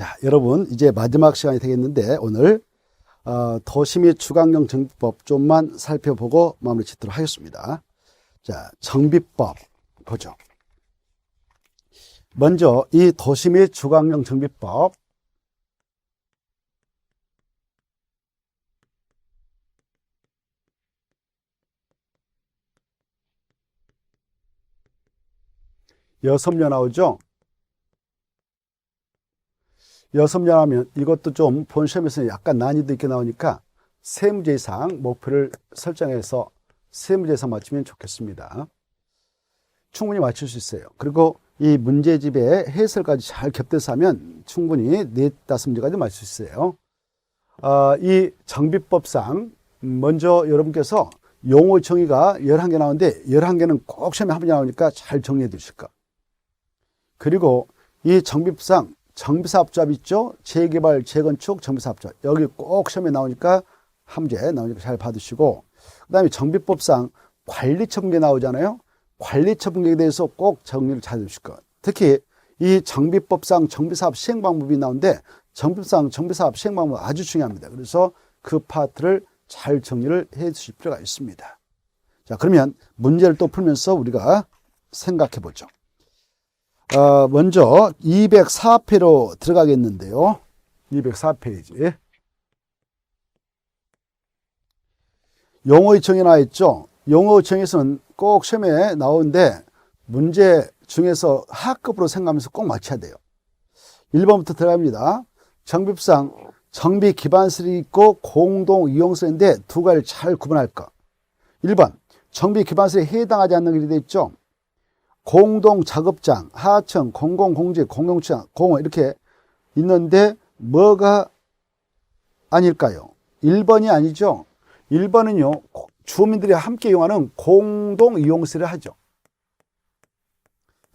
자, 여러분 이제 마지막 시간이 되겠는데 오늘 도시 및 주거환경 정비법 좀만 살펴보고 마무리 짓도록 하겠습니다. 자, 정비법 보죠. 먼저 이 도시 및 주거환경 정비법 여섬유 나오죠? 여섬유 하면 이것도 좀 본 시험에서 약간 난이도 있게 나오니까 세 문제 이상 목표를 설정해서 세 문제 이상 맞추면 좋겠습니다. 충분히 맞출 수 있어요. 그리고 이 문제집에 해설까지 잘 겹쳐서 하면 충분히 4-5문제까지 맞출 수 있어요. 이 정비법상 먼저 여러분께서 용어 정의가 11개 나오는데 11개는 꼭 시험에 한 번이 나오니까 잘 정리해 두실 거. 그리고 이 정비법상 정비사업조합 있죠? 재개발, 재건축, 정비사업조합. 여기 꼭 시험에 나오니까 한 문제 나오니까 잘 받으시고, 그 다음에 정비법상 관리처분계 나오잖아요. 관리처분계에 대해서 꼭 정리를 잘 해주실 것. 특히 이 정비법상 정비사업 시행방법이 나오는데 정비법상 정비사업 시행방법 아주 중요합니다. 그래서 그 파트를 잘 정리를 해 주실 필요가 있습니다. 자, 그러면 문제를 또 풀면서 우리가 생각해 보죠. 먼저 204페이지로 들어가겠는데요. 204페이지. 용어의 정의 나와 있죠. 용어의 정의에서는 꼭 시험에 나오는데 문제 중에서 하급으로 생각하면서 꼭 맞춰야 돼요. 1번부터 들어갑니다. 정비법상 정비 기반설이 있고 공동 이용설인데 두 가지를 잘 구분할 것. 1번 정비 기반설에 해당하지 않는 글이 되어 있죠. 공동 작업장, 하청, 공공공지, 공용주장, 공원 이렇게 있는데 뭐가 아닐까요? 1번이 아니죠. 1번은요. 주민들이 함께 이용하는 공동 이용시를 하죠.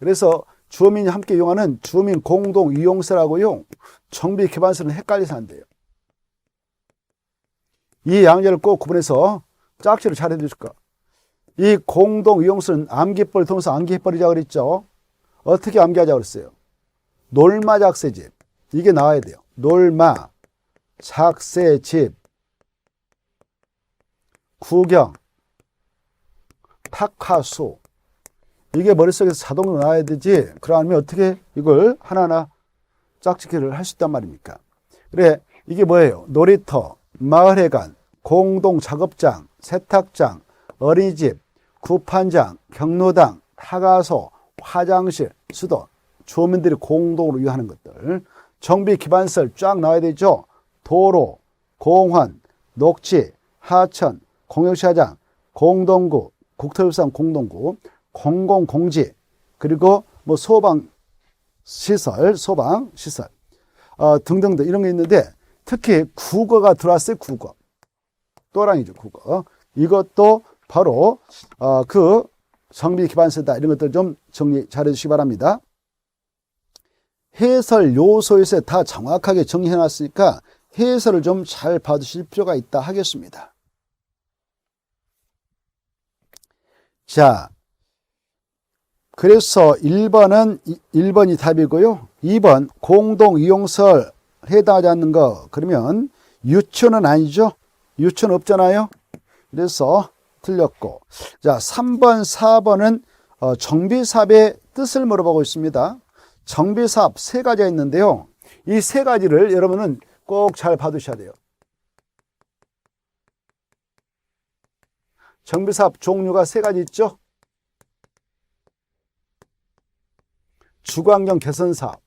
그래서 주민이 함께 이용하는 주민 공동 이용시라고요. 정비 기반설은 헷갈려서 안 돼요. 이 양자를 꼭 구분해서 짝지를 잘 해주실 거. 이 공동 이용수는 암기법을 통해서 암기해버리자고 그랬죠. 어떻게 암기하자고 그랬어요? 놀마 작세집. 이게 나와야 돼요. 놀마, 작세집, 구경, 탁화수. 이게 머릿속에서 자동으로 나와야 되지. 그러면 어떻게 이걸 하나하나 짝짓기를 할 수 있단 말입니까? 그래, 이게 뭐예요? 놀이터, 마을회관, 공동 작업장, 세탁장, 어린이집, 구판장, 경로당, 타가소, 화장실, 수도, 주민들이 공동으로 이용하는 것들. 정비 기반설 쫙 나와야 되죠. 도로, 공원, 녹지, 하천, 공영시장, 공동구, 국토유산 공동구, 공공공지, 그리고 뭐 소방시설, 등등등 이런 게 있는데 특히 국어가 들어왔어요. 국어. 또랑이죠. 국어. 이것도 바로 그 정비 기반서다 이런 것들 좀 정리 잘 해주시기 바랍니다. 해설 요소에서 다 정확하게 정리해 놨으니까 해설을 좀 잘 봐두실 필요가 있다 하겠습니다. 자, 그래서 1번이 답이고요. 2번 공동 이용설 해당하지 않는 거. 그러면 유치원은 아니죠. 유치원 없잖아요. 그래서 틀렸고. 자, 3번, 4번은 정비사업의 뜻을 물어보고 있습니다. 정비사업 세 가지가 있는데요. 이 세 가지를 여러분은 꼭 잘 봐두셔야 돼요. 정비사업 종류가 세 가지 있죠. 주거환경 개선사업,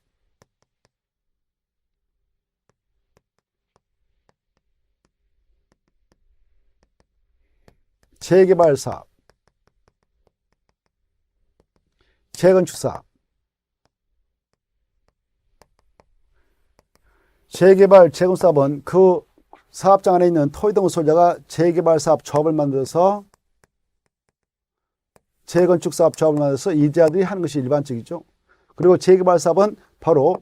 재개발사업, 재건축사업. 재개발, 재건사업은 그 사업장 안에 있는 토지동호 소유자가 재개발사업 조합을 만들어서 재건축사업 조합을 만들어서 이자들이 하는 것이 일반적이죠. 그리고 재개발사업은 바로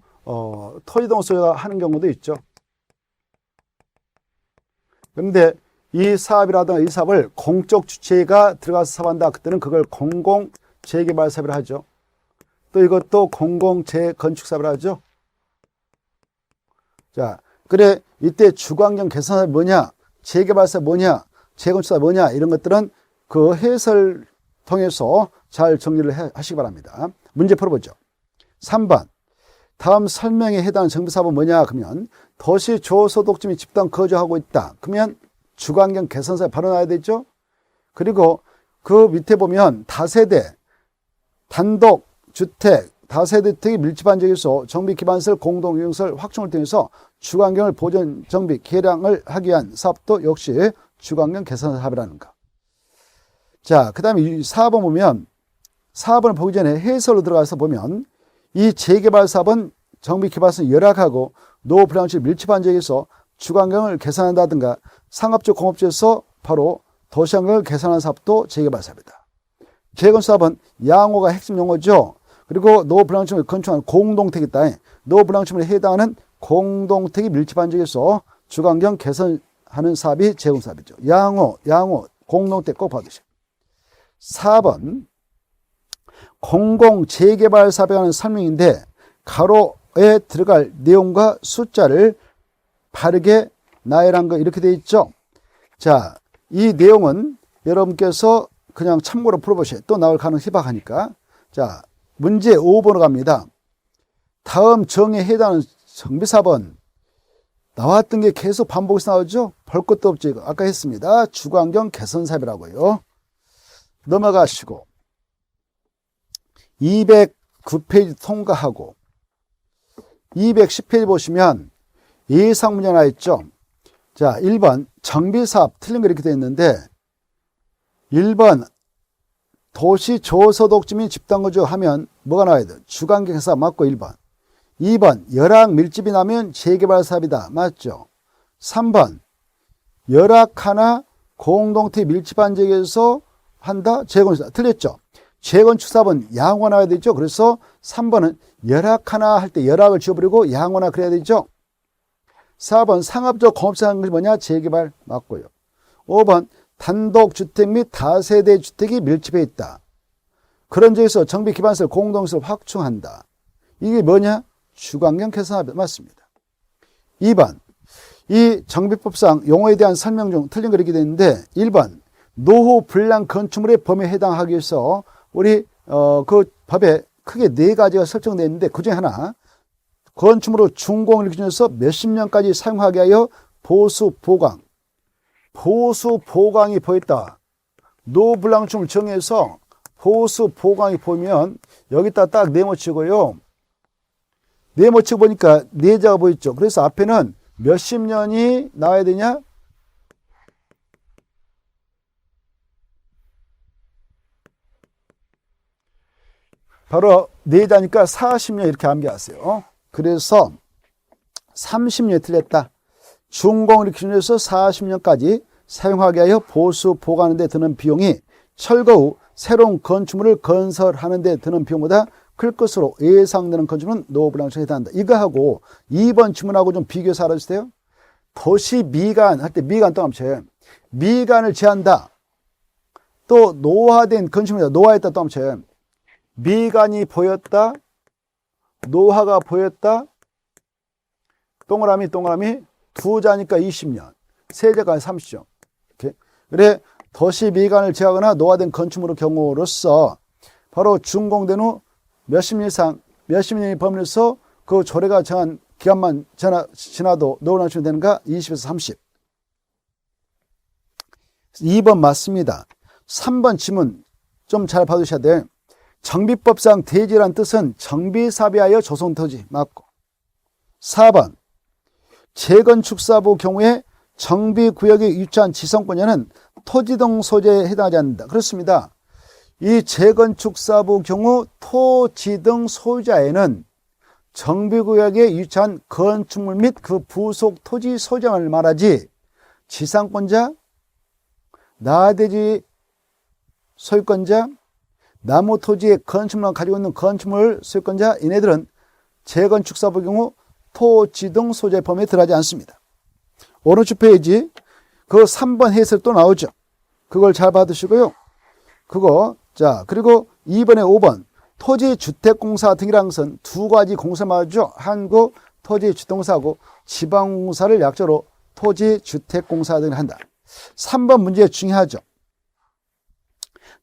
토지동호 소유자가 하는 경우도 있죠. 그런데 이 사업이라든가 이 사업을 공적 주체가 들어가서 사업한다. 그때는 그걸 공공 재개발 사업이라 하죠. 또 이것도 공공 재건축 사업이라 하죠. 자, 그래, 이때 주거환경 개선사업이 뭐냐, 재개발사업이 뭐냐, 재건축사업이 뭐냐, 이런 것들은 그 해설 통해서 잘 정리를 하시기 바랍니다. 문제 풀어보죠. 3번. 다음 설명에 해당하는 정비사업은 뭐냐? 그러면 도시 저소득층이 집단 거주하고 있다. 그러면 주거환경 개선사업이 바로 나와야 되죠. 그리고 그 밑에 보면 다세대, 단독 주택, 다세대 주택이 밀집한 지역에서 정비 기반시설, 공동이용시설 확충을 통해서 주거환경을 보존, 정비, 개량을 하기 위한 사업도 역시 주거환경 개선 사업이라는 거. 자, 그 다음에 4번 보면 4번을 보기 전에 해설로 들어가서 보면 이 재개발 사업은 정비 기반시설이 열악하고 노후 불량층이 밀집한 지역에서 주거환경을 개선한다든가 상업적 공업지에서 바로 도시환경을 개선하는 사업도 재개발 사업이다. 재건사업은 양호가 핵심 용어죠. 그리고 노후 불량층을 건축하는 공동택이 있다. 노후 불량층에 해당하는 공동택이 밀집한 지역에서 주거환경 개선하는 사업이 재건사업이죠. 양호, 공동택 꼭 받으세요. 4번 공공재개발 사업에 관한 설명인데 가로에 들어갈 내용과 숫자를 바르게 나열한 거 이렇게 되어 있죠. 자, 이 내용은 여러분께서 그냥 참고로 풀어보셔요. 또 나올 가능성이 희박하니까. 자, 문제 5번으로 갑니다. 다음 정에 해당하는 정비사업은 나왔던 게 계속 반복해서 나오죠. 볼 것도 없지. 아까 했습니다. 주거환경 개선사업이라고요. 넘어가시고 209페이지 통과하고 210페이지 보시면 예상 문제 나와 있죠. 자, 1번 정비사업 틀린 거 이렇게 되어 있는데 1번 도시 저소득층이 집단거주 하면 뭐가 나와야 돼? 주거환경 사업 맞고 1번. 2번 열악 밀집이 나면 재개발 사업이다. 맞죠? 3번 열악하나 공동체 밀집한 지역에서 한다. 재건축 틀렸죠? 재건축 사업은 양호나 나와야 되죠. 그래서 3번은 열악하나 할 때 열악을 지워버리고 양호나 그래야 되죠. 4번 상업적 공업사하는 것이 뭐냐? 재개발 맞고요. 5번 단독주택 및 다세대 주택이 밀집해 있다. 그런 지역에서 정비 기반시설 공동시설 확충한다. 이게 뭐냐? 주거환경 개선사업 맞습니다. 2번 이 정비법상 용어에 대한 설명 중 틀린 거 이렇게 되는데 1번 노후 불량 건축물의 범위에 해당하기 위해서 우리 그 법에 크게 4가지가 설정되어 있는데 그중에 하나 건축물을 준공을 기준해서 몇십 년까지 사용하게 하여 보수 보강. 보수 보강이 보였다. 노후 불량층을 정해서 보수 보강이 보이면 여기다 딱 네모치고요. 네모치고 보니까 네자가 보였죠. 그래서 앞에는 몇십 년이 나와야 되냐? 바로 네자니까 40년 이렇게 암기하세요. 그래서 30년이 틀렸다. 준공을 기준해서 40년까지 사용하게 하여 보수 보강하는 데 드는 비용이 철거 후 새로운 건축물을 건설하는 데 드는 비용보다 클 것으로 예상되는 건축물은 노후 불량층에 해당한다. 이거하고 2번 질문하고 좀 비교해서 알아주세요. 도시 미관 할 때 미관 또 합쳐요. 미관을 제한다. 또 노화된 건축물이다. 노화했다 또 합쳐요. 미관이 보였다. 노화가 보였다. 동그라미 두 자니까 20년. 세 자가 30년. 이렇게. 그래 도시 미관을 제하거나 노화된 건축물의 경우로서 바로 준공된 후 몇십 년 이상 몇십 년의 범위에서 그 조례가 정한 기간만 지나도 노후 불량층이 되는가? 20에서 30. 2번 맞습니다. 3번 지문 좀 잘 봐두셔야 돼요. 정비법상 대지란 뜻은 정비사업에 하여 조성 토지 맞고. 4번 재건축 사업의 경우에 정비구역에 위치한 지성권자는 토지 등 소재에 해당하지 않는다. 그렇습니다. 이 재건축 사업의 경우 토지 등 소유자에는 정비구역에 위치한 건축물 및 그 부속 토지 소유자를 말하지 지상권자, 나대지 소유권자, 나무 토지의 건축물만 가지고 있는 건축물 소유권자 이네들은 재건축 사업의 경우 토지 등 소재 범위에 들어가지 않습니다. 오른쪽 페이지 그 3번 해설 또 나오죠. 그걸 잘 받으시고요. 그거 자 그리고 2번에 5번 토지주택공사 등이라는 것은 두 가지 공사 말이죠. 한국 토지주택공사하고 지방공사를 약자로 토지주택공사 등을 한다. 3번 문제 중요하죠.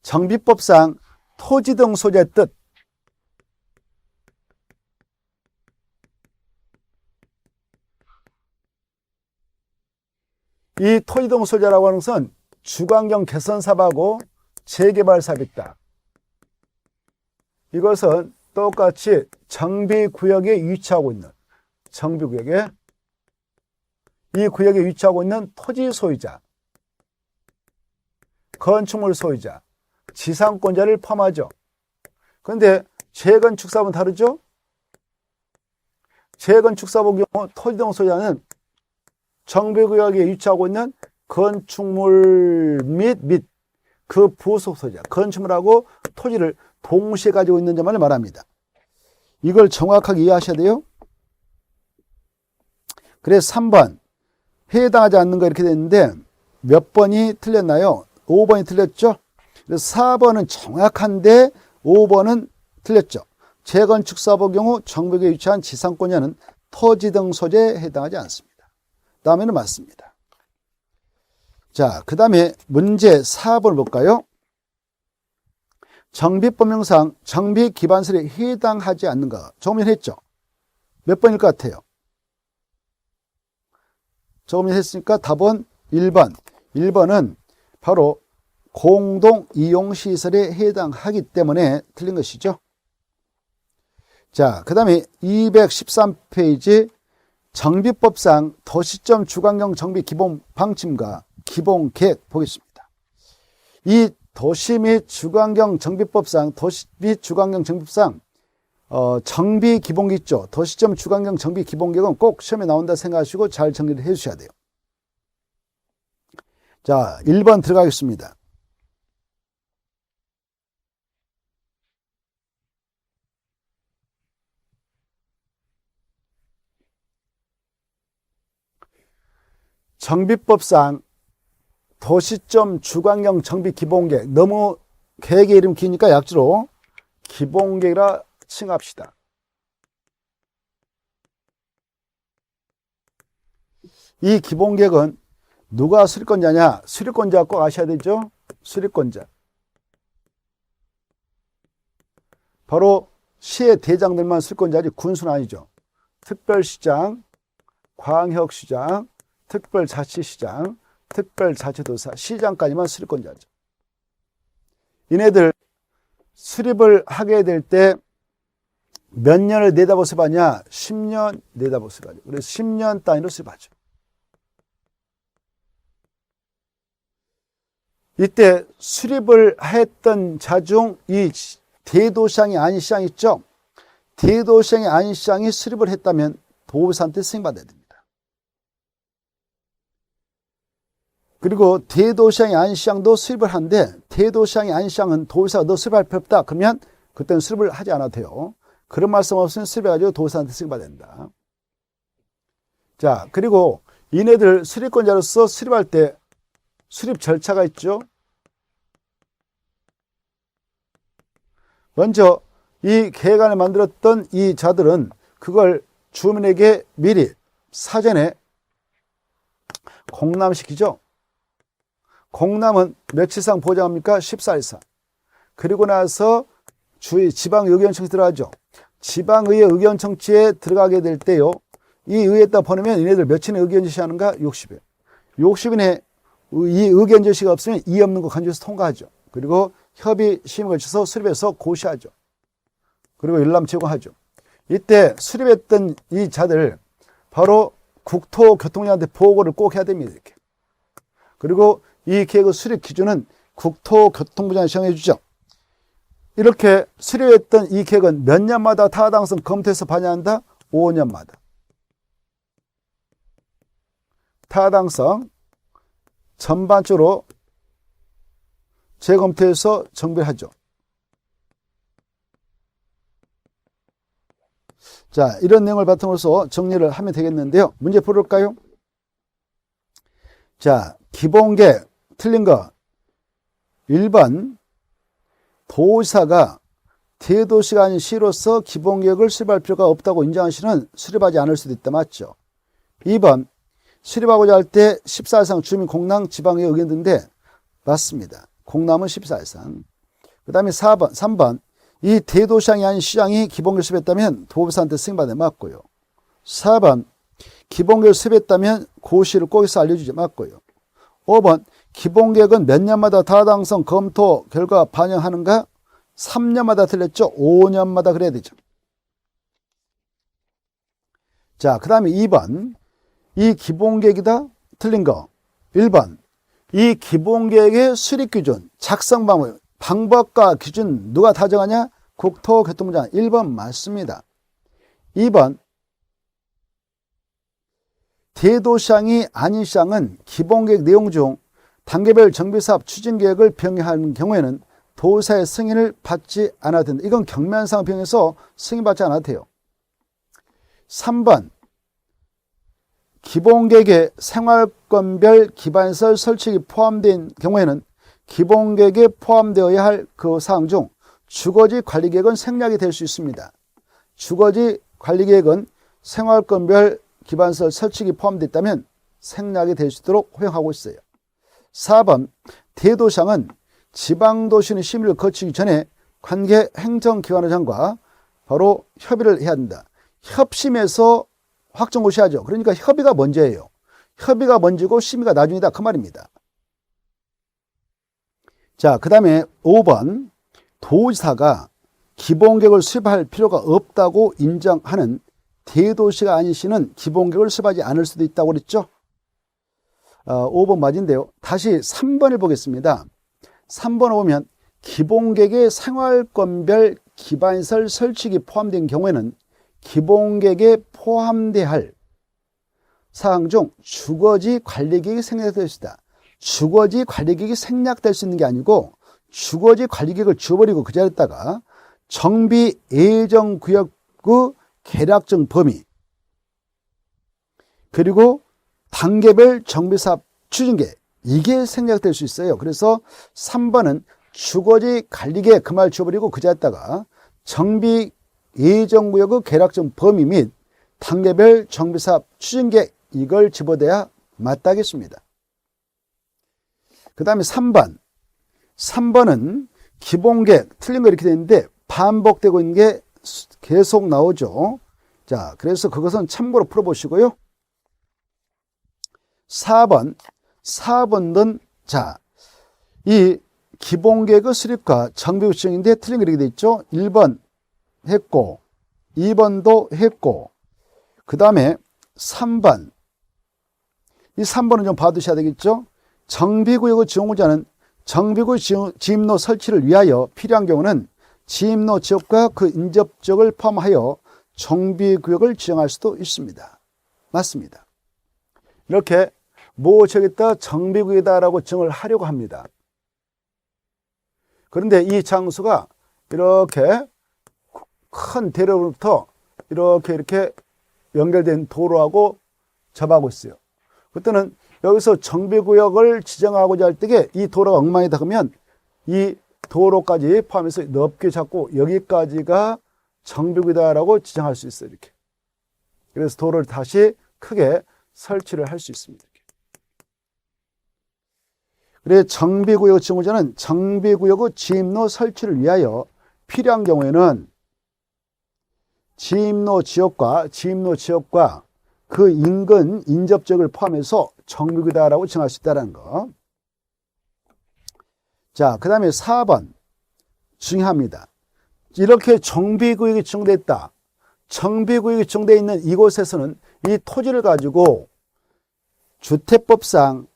정비법상 토지 등 소재의 뜻. 이 토지 등 소재라고 하는 것은 주관경 개선 사업하고 재개발 사업이다. 이것은 똑같이 정비구역에 위치하고 있는 정비구역에 이 구역에 위치하고 있는 토지 소유자, 건축물 소유자, 지상권자를 포함하죠. 그런데 재건축사업은 다르죠? 재건축사업의 경우 토지 등 소유자는 정비구역에 위치하고 있는 건축물 및 그 부속 소유자, 건축물하고 토지를 동시에 가지고 있는 점을 말합니다. 이걸 정확하게 이해하셔야 돼요. 그래서 3번 해당하지 않는 거 이렇게 됐는데 몇 번이 틀렸나요? 5번이 틀렸죠. 그래서 4번은 정확한데 5번은 틀렸죠. 재건축 사업의 경우 정비구역에 위치한 지상권자는 토지 등 소재에 해당하지 않습니다. 다음에는 맞습니다. 자, 그 다음에 문제 4번을 볼까요? 정비법령상 정비 기반설에 해당하지 않는가? 조금 전에 했죠. 몇 번일 것 같아요? 조금 전에 했으니까 답은 1번. 1번은 바로 공동 이용시설에 해당하기 때문에 틀린 것이죠. 자, 그 다음에 213페이지 정비법상 도시점 주관경 정비 기본 방침과 기본 계획 보겠습니다. 이 도시 및 주관경 정비법상 도시 및 주관경 정비법상 정비 기본계획 있죠. 도시점 주관경 정비 기본계획은 꼭 시험에 나온다 생각하시고 잘 정리를 해 주셔야 돼요. 자, 1번 들어가겠습니다. 정비법상 도시점 주관경 정비 기본계획, 너무 계획의 이름 기니까 약주로 기본계획이라 칭합시다. 이 기본계획은 누가 수립권자냐? 수립권자 꼭 아셔야 되죠? 수립권자. 바로 시의 대장들만 수립권자지 군수는 아니죠. 특별시장, 광역시장, 특별자치시장, 특별자치도사, 시장까지만 수립권자죠. 이네들 수립을 하게 될 때 몇 년을 내다보고 수립하냐? 10년 내다보고 수립하죠. 그래서 10년 단위로 수립하죠. 이때 수립을 했던 자 중 이 대도시장이 아닌 시장 있죠? 대도시장이 아닌 시장이 수립을 했다면 도의사한테 승인받아야 됩니다. 그리고 대도시장이 아닌 시장도 수립을 하는데 대도시장이 아닌 시장은 도의사가 너 수립할 필요 없다. 그러면 그때는 수립을 하지 않아도 돼요. 그런 말씀 없으면 수립해가지고 도의사한테 승인받아야 된다. 자, 그리고 이네들 수립권자로서 수립할 때 수립 절차가 있죠. 먼저 이 계획안을 만들었던 이 자들은 그걸 주민에게 미리 사전에 공람시키죠. 공람은 며칠상 보장합니까? 14일 이상. 그리고 나서 지방의 의견 청취 들어가죠. 지방의회 의견 청취에 들어가게 될 때요. 이 의회에다 보내면 얘네들 며칠에 의견 제시하는가? 60일. 60일에 이 의견 제시가 없으면 이의 없는 거 간주해서 통과하죠. 그리고 협의 심의를 거쳐서 수립해서 고시하죠. 그리고 열람 제공하죠. 이때 수립했던 이 자들 바로 국토교통부한테 보고를 꼭 해야 됩니다. 이렇게. 그리고 이 계획의 수립 기준은 국토교통부장이 정해 주죠. 이렇게 수립했던 이 계획은 몇 년마다 타당성 검토해서 반영한다? 5년마다. 타당성 전반적으로 재검토해서 정비하죠. 자, 이런 내용을 바탕으로서 정리를 하면 되겠는데요. 문제 풀을까요? 자, 기본계획 틀린 거 1번 도의사가 대도시가 아닌 시로서 기본계획을 수립할 필요가 없다고 인정한 시는 수립하지 않을 수도 있다. 맞죠? 2번, 수립하고자 할 때 14 이상 주민 공랑 지방의 의견 든데 맞습니다. 공람은 14 이상. 그 다음에 3번, 이 대도시장이 아닌 시장이 기본계획을 수립했다면 도지사한테 승인받아 맞고요. 4번, 기본계획을 수립했다면 고시를 꼭해서 알려주지 맞고요. 5번, 기본계획은 몇 년마다 타당성 검토 결과 반영하는가? 3년마다 틀렸죠? 5년마다 그래야 되죠. 자, 그 다음에 2번. 이 기본계획이다? 틀린 거. 1번. 이 기본계획의 수립기준, 작성 방법과 기준 누가 다 정하냐? 국토교통부 장관. 1번 맞습니다. 2번. 대도시장이 아닌 시장은 기본계획 내용 중 단계별 정비사업 추진계획을 병행하는 경우에는 도사의 승인을 받지 않아도 된다. 이건 경면상 병에서 승인받지 않아도 돼요. 3번. 기본계획에 생활권별 기반시설 설치가 포함된 경우에는 기본계획에 포함되어야 할 그 사항 중 주거지 관리계획은 생략이 될 수 있습니다. 주거지 관리계획은 생활권별 기반시설 설치가 포함되어 있다면 생략이 될 수 있도록 허용하고 있어요. 4번. 대도시장은 지방도시의 심의를 거치기 전에 관계 행정기관장과 바로 협의를 해야 한다. 협심에서 확정고시하죠. 그러니까 협의가 먼저예요. 협의가 먼저고 심의가 나중이다. 그 말입니다. 자, 그 다음에 5번. 도지사가 기본계획을 수립할 필요가 없다고 인정하는 대도시가 아닌 시는 기본계획을 수립하지 않을 수도 있다고 그랬죠. 5번 맞은데요. 다시 3번을 보겠습니다. 3번을 보면 기본계획에 생활권별 기반시설 설치가 포함된 경우에는 기본계획에 포함돼야 할 사항 중 주거지 관리계획이 생략될 수 있다. 주거지 관리계획이 생략될 수 있는 게 아니고 주거지 관리계획을 지워버리고 그 자리에다가 정비 예정구역의 계략적 범위 그리고 단계별 정비사업 추진계획 이게 생략될 수 있어요. 그래서 3번은 주거지 관리계획 그 말 지워버리고 그 자리에다가 정비 예정구역의 계략적 범위 및 단계별 정비사업 추진계획 이걸 집어대야 맞다겠습니다. 그 다음에 3번은 기본계획 틀린 거 이렇게 되는데 반복되고 있는 게 계속 나오죠. 자, 그래서 그것은 참고로 풀어보시고요. 4번은 자, 이 기본계획의 수립과 정비 규정인데 틀린 거 이렇게 돼 있죠. 1번 했고 2번도 했고 그 다음에 3번 이 3번은 좀 봐두셔야 되겠죠. 정비구역의 지용자는 정비구역 지임로 설치를 위하여 필요한 경우는 지임로 지역과 그 인접지역을 포함하여 정비구역을 지정할 수도 있습니다. 맞습니다. 이렇게 뭐 저기다 정비구역이다라고 정을 하려고 합니다. 그런데 이 장소가 이렇게 큰 대로부터 이렇게 연결된 도로하고 접하고 있어요. 그때는 여기서 정비구역을 지정하고자 할 때에 이 도로가 엉망이 닿으면 이 도로까지 포함해서 넓게 잡고 여기까지가 정비구역이다라고 지정할 수 있어요. 이렇게. 그래서 도로를 다시 크게 설치를 할 수 있습니다. 그래서 정비구역 지정자는 정비구역의 지임로 설치를 위하여 필요한 경우에는 지임로 지역과 그 인근 인접지역을 포함해서 정비구역이다라고 정할 수 있다는 거. 자, 그 다음에 4번 중요합니다. 이렇게 정비구역이 지정되어 있다. 정비구역이 지정되어 있는 이곳에서는 이 토지를 가지고 주택법상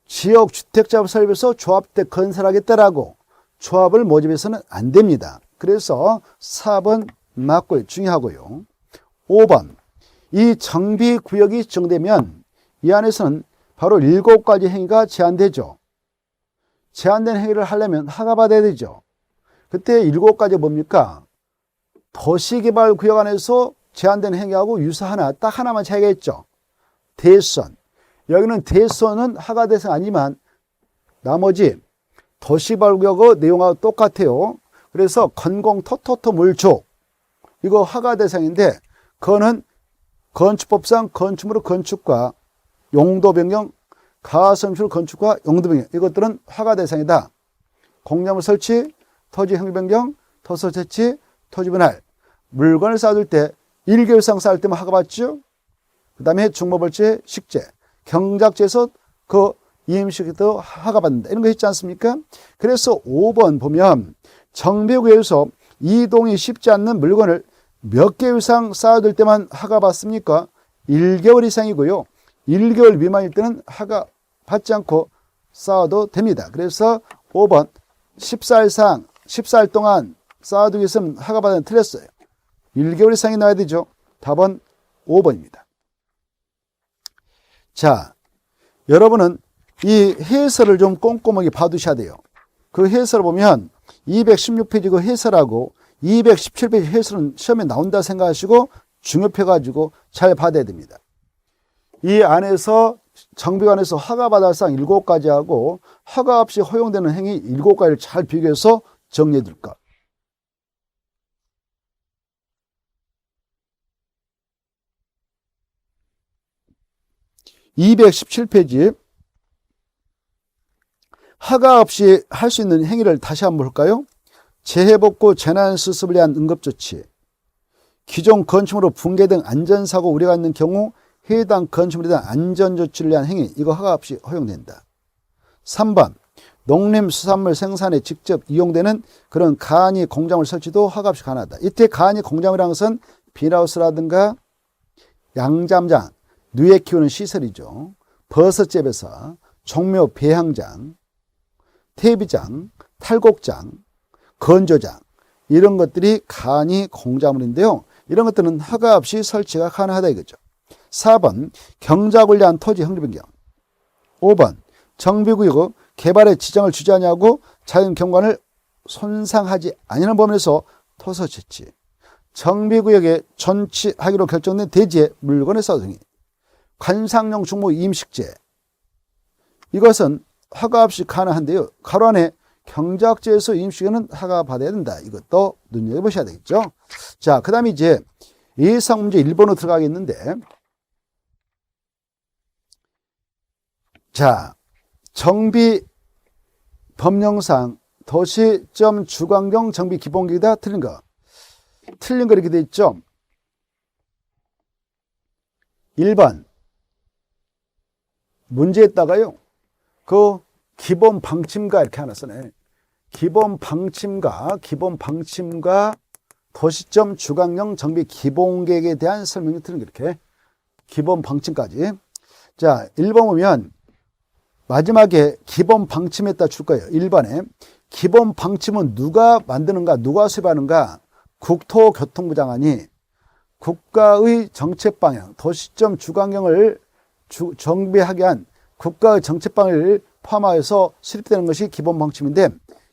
지역주택자업 설비에서 조합주택 건설하겠다라고 조합을 모집해서는 안 됩니다. 그래서 4번 맞고요. 중요하고요. 5번 이 정비구역이 지정되면 이 안에서는 바로 7가지 행위가 제한되죠. 제한된 행위를 하려면 허가받아야 되죠. 그때 7가지 뭡니까? 도시개발구역 안에서 제한된 행위하고 유사하나 딱 하나만 차이가 있죠. 대선. 여기는 대선은 허가 대상 아니지만 나머지 도시개발구역의 내용하고 똑같아요. 그래서 건공 토토토 물족 이거 허가 대상인데 그거는 건축법상 건축물의 건축과 용도 변경, 가성시설 건축과 용도 변경 이것들은 허가 대상이다. 공작물 설치, 토지 형질 변경, 토서 채취, 토지 분할, 물건을 쌓아둘 때 1개월 이상 쌓을 때만 허가 받죠. 그 다음에 중모벌지, 식재, 경작지에서 그 이임식도 허가 받는다. 이런 거 있지 않습니까? 그래서 5번 보면 정비구역에서 이동이 쉽지 않는 물건을 몇 개월 이상 쌓아둘 때만 허가 받습니까? 1개월 이상이고요. 1개월 미만일 때는 허가 받지 않고 쌓아도 됩니다. 그래서 5번 14일 이상, 14일 동안 쌓아두기 위해서는 허가 받으면 틀렸어요. 1개월 이상이 나야 되죠. 답은 5번입니다. 자, 여러분은 이 해설을 좀 꼼꼼하게 봐두셔야 돼요. 그 해설을 보면 216페이지 그 해설하고 217페이지 해설은 시험에 나온다 생각하시고 중요해가지고 잘 받아야 됩니다. 이 안에서 정비관에서 허가받을 사항 7가지 하고 허가 없이 허용되는 행위 7가지를 잘 비교해서 정리해 둘 것. (217페이지) 허가 없이 할 수 있는 행위를 다시 한번 볼까요? 재해복구 재난수습을 위한 응급조치, 기존 건축물로 붕괴 등 안전사고 우려가 있는 경우 해당 건축물에 대한 안전조치를 위한 행위, 이거 허가 없이 허용된다. 3번 농림수산물 생산에 직접 이용되는 그런 간이 공작물 설치도 허가 없이 가능하다. 이때 간이 공작물이라는 것은 비닐하우스라든가 양잠장, 누에 키우는 시설이죠. 버섯재배사, 종묘 배향장, 퇴비장, 탈곡장, 건조장 이런 것들이 간이 공작물인데요. 이런 것들은 허가 없이 설치가 가능하다 이거죠. 4번 경작을 위한 토지 형질 변경. 5번 정비구역 개발의 지정을 주지 아니하고 자연경관을 손상하지 아니하는 범위에서 토서 채취, 정비구역에 존치하기로 결정된 대지에 물건의 사동이, 관상용 중무 임식재 이것은 허가 없이 가능한데요. 가로 안에 경작지에서 임식에는 허가 받아야 된다. 이것도 눈여겨보셔야 되겠죠. 자, 그 다음에 이제 예상 문제 1번으로 들어가겠는데, 자, 정비 법령상 도시점 주관경 정비 기본계획이다. 틀린 거. 틀린 거 이렇게 돼 있죠. 1번. 문제에다가요. 그 기본 방침과 이렇게 하나 쓰네. 기본 방침과 도시점 주관경 정비 기본계획에 대한 설명이 틀린 거 이렇게. 기본 방침까지. 자, 1번 보면 마지막에 기본 방침에다 줄 거예요. 1번에 기본 방침은 누가 만드는가, 누가 수립하는가? 국토교통부 장관이 국가의 정책 방향, 도시점 주관경을 정비하게 한 국가의 정책 방향을 포함하여서 수립되는 것이 기본 방침인데,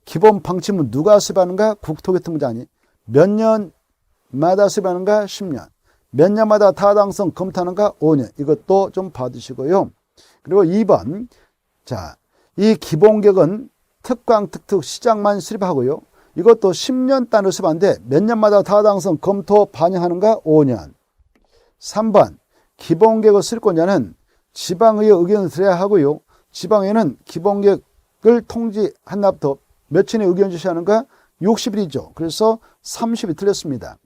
기본 방침은 누가 수립하는가? 국토교통부 장관이. 몇 년마다 수립하는가? 10년. 몇 년마다 타당성 검토하는가? 5년. 이것도 좀 봐두시고요. 그리고 2번. 자, 이 기본계획은 특광, 특특, 시장만 수립하고요. 이것도 10년 단위로 수립하는데 몇 년마다 타당성 검토 반영하는가? 5년. 3번. 기본계획의 수립권자는 지방의회 의견을 들어야 하고요. 지방의회는 기본계획을 통지한 날부터 며칠에 의견 제시하는가? 60일이죠. 그래서 30이 틀렸습니다.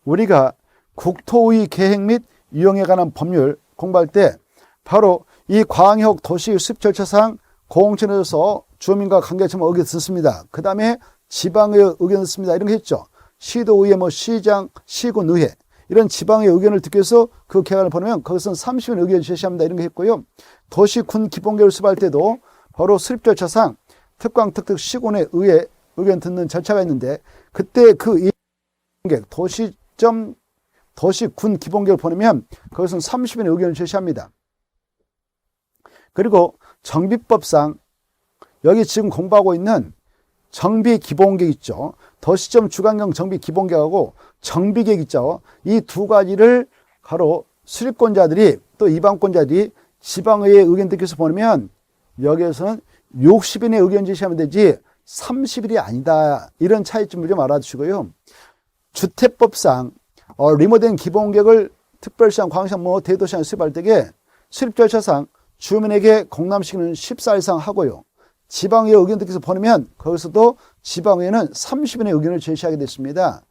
우리가 국토의 계획 및 이용에 관한 법률 공부할 때 바로 이 광역 도시 수립 절차상 공공청에서 주민과 관계자만 의견 듣습니다. 그 다음에 지방의 의견을 듣습니다. 이런 거 했죠. 시도의회, 시장, 시군의회 이런 지방의 의견을 듣기 위해서 그 계획안을 보내면 거기서는 30일 의견 제시합니다. 이런 거 했고요. 도시군 기본계획을 수립할 때도 바로 수립 절차상 특광, 특특, 시군의 의회 의견 듣는 절차가 있는데 그때 그 도시군 기본계획을 보내면 거기서는 30일의 의견을 제시합니다. 그리고 정비법상 여기 지금 공부하고 있는 정비 기본계획 있죠. 도시점 주관경 정비 기본계획하고 정비계획 있죠. 이 두 가지를 바로 수립권자들이 또 이방권자들이 지방의회 의견 듣기 위해서 보내면 여기에서는 60인의 의견 제시하면 되지 30일이 아니다. 이런 차이점을 좀 알아두시고요. 주택법상 리모델링 기본계획을 특별시장, 광시장, 대도시장 수립할 때에 수립 절차상 주민에게 공람시키는 14일 이상 하고요. 지방의회 의견 듣기서 보내면 거기서도 지방의회는 30일의 의견을 제시하게 됐습니다.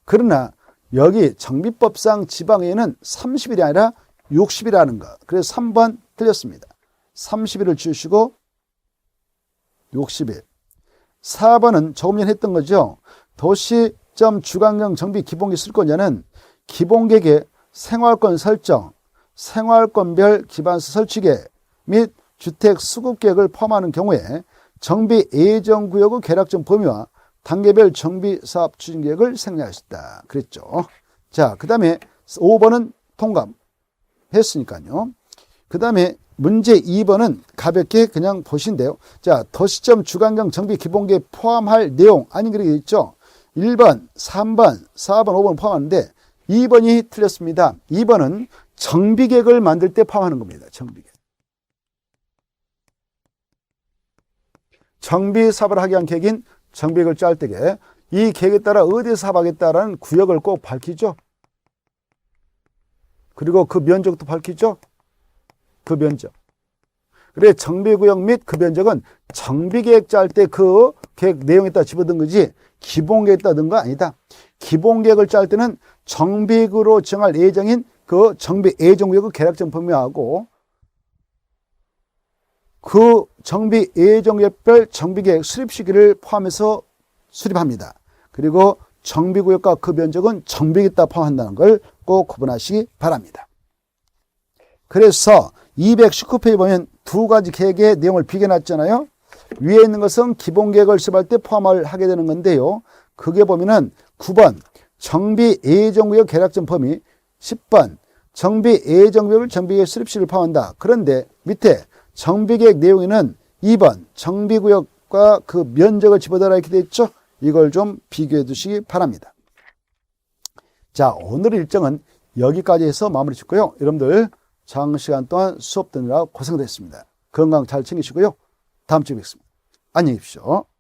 그러나 여기 정비법상 지방의회는 30일이 아니라 60일이라는 것. 그래서 3번 틀렸습니다. 30일을 주시고 60일. 4번은 조금 전에 했던 거죠. 도시점 주간경 정비 기본계획 수립권자는 기본계획의 생활권 설정, 생활권별 기반시 설치계 및 주택 수급계획을 포함하는 경우에 정비 예정구역의 계략적 범위와 단계별 정비사업 추진계획을 생략할 수 있다. 그랬죠. 자, 그 다음에 5번은 통감했으니까요. 그 다음에 문제 2번은 가볍게 그냥 보신대요. 자, 도시점 주간경 정비 기본계획 포함할 내용 아닌 그렇게 있죠. 1번, 3번, 4번, 5번 포함하는데 2번이 틀렸습니다. 2번은 정비계획을 만들 때 포함하는 겁니다. 정비계획. 정비 사업을 하기 위한 계획인 정비계획을 짤 때에 이 계획에 따라 어디서 사업하겠다라는 구역을 꼭 밝히죠. 그리고 그 면적도 밝히죠. 그 면적. 그래 정비구역 및 그 면적은 정비계획 짤 때 그 계획 내용에다 집어든 거지 기본계획에다 넣은 거 아니다. 기본계획을 짤 때는 정비구로 정할 예정인 그 정비 예정구역의 계략적 범위하고 그 정비 예정구역별 정비계획 수립 시기를 포함해서 수립합니다. 그리고 정비구역과 그 면적은 정비계획에다 포함한다는 걸 꼭 구분하시기 바랍니다. 그래서 219페이지 보면 두 가지 계획의 내용을 비교해놨잖아요. 위에 있는 것은 기본계획을 수립할 때 포함을 하게 되는 건데요. 그게 보면은 9번 정비 예정구역 계략적 범위, 10번 정비 예정구역을 정비계획 수립시를 포함한다. 그런데 밑에 정비계획 내용에는 2번 정비구역과 그 면적을 집어넣으라 이렇게 되어 있죠. 이걸 좀 비교해 두시기 바랍니다. 자, 오늘 일정은 여기까지 해서 마무리 짓고요. 여러분들 장시간 동안 수업 듣느라 고생됐습니다. 건강 잘 챙기시고요. 다음 주에 뵙겠습니다. 안녕히 계십시오.